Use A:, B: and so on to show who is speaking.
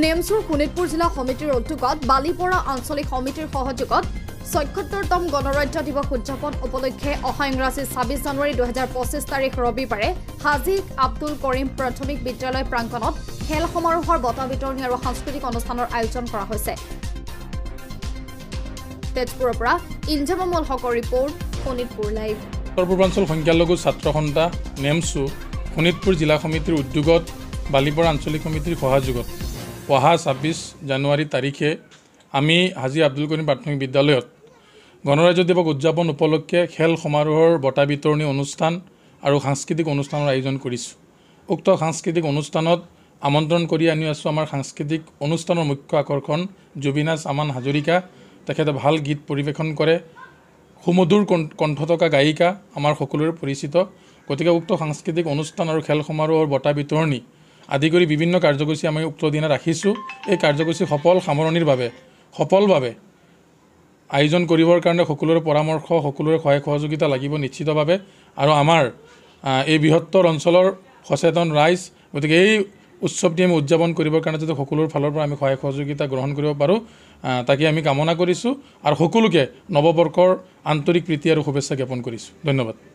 A: নেমচুৰ শোণিতপুৰ জিলা সমিতিৰ উদ্যোগত বালিপৰা আঞ্চলিক সমিতিৰ সহযোগত ৭৬তম গণৰাজ্য দিৱস উদযাপন উপলক্ষে অহা ইংৰাজী ২৬ জানুৱাৰী ২০২৫ তাৰিখ ৰবিবাৰে হাজী আব্দুল কৰিম প্ৰাথমিক বিদ্যালয় প্ৰাংগণত খেল সমাৰোহৰ বঁটা বিতৰণী আৰু সাংস্কৃতিক অনুষ্ঠানৰ আয়োজন কৰা হৈছে। তেজপুৰৰ পৰা ইঞ্জামামুল হকৰ ৰিপৰ্ট, শোণিতপুৰ লাইভ।
B: উত্তৰ পূৰ্বাঞ্চল সংখ্যালঘু ছাত্ৰ সন্থা নেমচু শোণিতপুৰ জিলা সমিতিৰ উদ্যোগত বালিপৰা আঞ্চলিক সমিতিৰ সহযোগত অহা ২৬ জানুৱাৰী তাৰিখে আমি হাজী আব্দুল কৰিম প্ৰাথমিক বিদ্যালয়ত গণৰাজ্য দিৱস উদযাপন উপলক্ষে খেল সমাৰোহৰ বঁটা বিতৰণী অনুষ্ঠান আৰু সাংস্কৃতিক অনুষ্ঠানৰ আয়োজন কৰিছোঁ। উক্ত সাংস্কৃতিক অনুষ্ঠানত আমন্ত্ৰণ কৰি আনি আছোঁ আমাৰ সাংস্কৃতিক অনুষ্ঠানৰ মুখ্য আকৰ্ষণ জুবিনাছ আমান হাজৰিকা। তেখেতে ভাল গীত পৰিৱেশন কৰে, সুমধুৰ কণ্ঠ থকা গায়িকা, আমাৰ সকলোৰে পৰিচিত। গতিকে উক্ত সাংস্কৃতিক অনুষ্ঠান আৰু খেল সমাৰোহৰ বঁটা বিতৰণী আদি কৰি বিভিন্ন কাৰ্যসূচী আমি উক্ত দিনা ৰাখিছোঁ। এই কাৰ্যসূচী সামৰণিৰ বাবে সফলভাৱে আয়োজন কৰিবৰ কাৰণে সকলোৰে পৰামৰ্শ, সকলোৰে সহায় সহযোগিতা লাগিব নিশ্চিতভাৱে। আৰু আমাৰ এই বৃহত্তৰ অঞ্চলৰ সচেতন ৰাইজ, গতিকে এই উৎসৱটি আমি উদযাপন কৰিবৰ কাৰণে যাতে সকলোৰে ফালৰ পৰা আমি সহায় সহযোগিতা গ্ৰহণ কৰিব পাৰোঁ তাকে আমি কামনা কৰিছোঁ আৰু সকলোকে নৱবৰ্ষৰ আন্তৰিক প্ৰীতি আৰু শুভেচ্ছা জ্ঞাপন কৰিছোঁ। ধন্যবাদ।